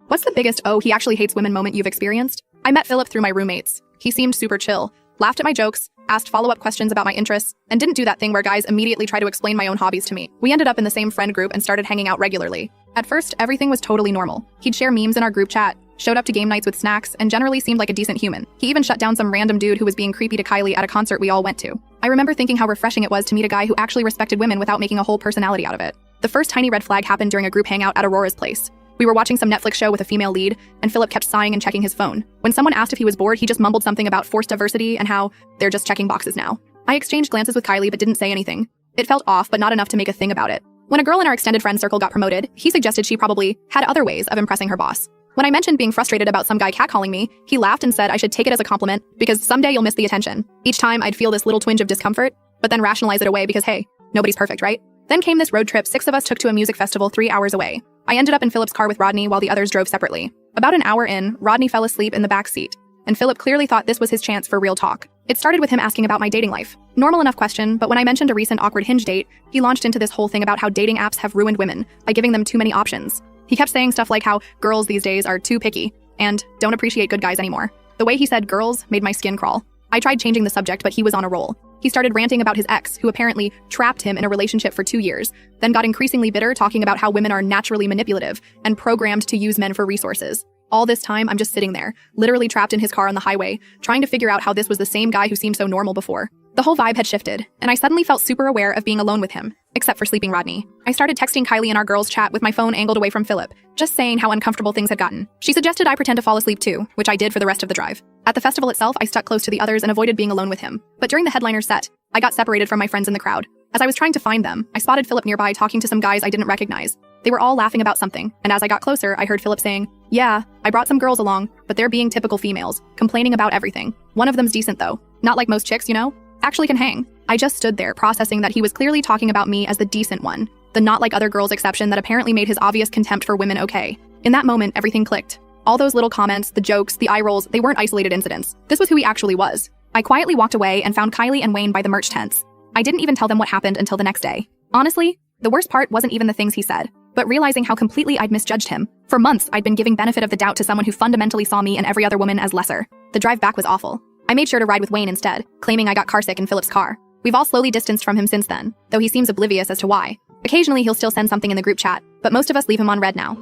What's the biggest "oh, he actually hates women" moment you've experienced? I met Philip through my roommates. He seemed super chill, laughed at my jokes, asked follow-up questions about my interests, and didn't do that thing where guys immediately try to explain my own hobbies to me. We ended up in the same friend group and started hanging out regularly. At first, everything was totally normal. He'd share memes in our group chat, showed up to game nights with snacks, and generally seemed like a decent human. He even shut down some random dude who was being creepy to Kylie at a concert we all went to. I remember thinking how refreshing it was to meet a guy who actually respected women without making a whole personality out of it. The first tiny red flag happened during a group hangout at Aurora's place. We were watching some Netflix show with a female lead, and Philip kept sighing and checking his phone. When someone asked if he was bored, he just mumbled something about forced diversity and how they're just checking boxes now. I exchanged glances with Kylie but didn't say anything. It felt off, but not enough to make a thing about it. When a girl in our extended friend circle got promoted, he suggested she probably had other ways of impressing her boss. When I mentioned being frustrated about some guy catcalling me, he laughed and said I should take it as a compliment because someday you'll miss the attention. Each time I'd feel this little twinge of discomfort, but then rationalize it away because hey, nobody's perfect, right? Then came this road trip 6 of us took to a music festival 3 hours away. I ended up in Philip's car with Rodney while the others drove separately. About an hour in, Rodney fell asleep in the back seat, and Philip clearly thought this was his chance for real talk. It started with him asking about my dating life. Normal enough question, but when I mentioned a recent awkward Hinge date, he launched into this whole thing about how dating apps have ruined women by giving them too many options. He kept saying stuff like how girls these days are too picky and don't appreciate good guys anymore. The way he said girls made my skin crawl. I tried changing the subject, but he was on a roll. He started ranting about his ex, who apparently trapped him in a relationship for 2 years, then got increasingly bitter, talking about how women are naturally manipulative and programmed to use men for resources. All this time, I'm just sitting there, literally trapped in his car on the highway, trying to figure out how this was the same guy who seemed so normal before. The whole vibe had shifted, and I suddenly felt super aware of being alone with him, except for sleeping Rodney. I started texting Kylie in our girls' chat with my phone angled away from Philip, just saying how uncomfortable things had gotten. She suggested I pretend to fall asleep too, which I did for the rest of the drive. At the festival itself, I stuck close to the others and avoided being alone with him. But during the headliner set, I got separated from my friends in the crowd. As I was trying to find them, I spotted Philip nearby talking to some guys I didn't recognize. They were all laughing about something, and as I got closer, I heard Philip saying, "Yeah, I brought some girls along, but they're being typical females, complaining about everything. One of them's decent though. Not like most chicks, you know? Actually can hang." I just stood there, processing that he was clearly talking about me as the decent one, the not like other girls exception that apparently made his obvious contempt for women okay. In that moment, everything clicked. All those little comments, the jokes, the eye rolls, they weren't isolated incidents. This was who he actually was. I quietly walked away and found Kylie and Wayne by the merch tents. I didn't even tell them what happened until the next day. Honestly, the worst part wasn't even the things he said, but realizing how completely I'd misjudged him. For months, I'd been giving benefit of the doubt to someone who fundamentally saw me and every other woman as lesser. The drive back was awful. I made sure to ride with Wayne instead, claiming I got carsick in Philip's car. We've all slowly distanced from him since then, though he seems oblivious as to why. Occasionally he'll still send something in the group chat, but most of us leave him on red now.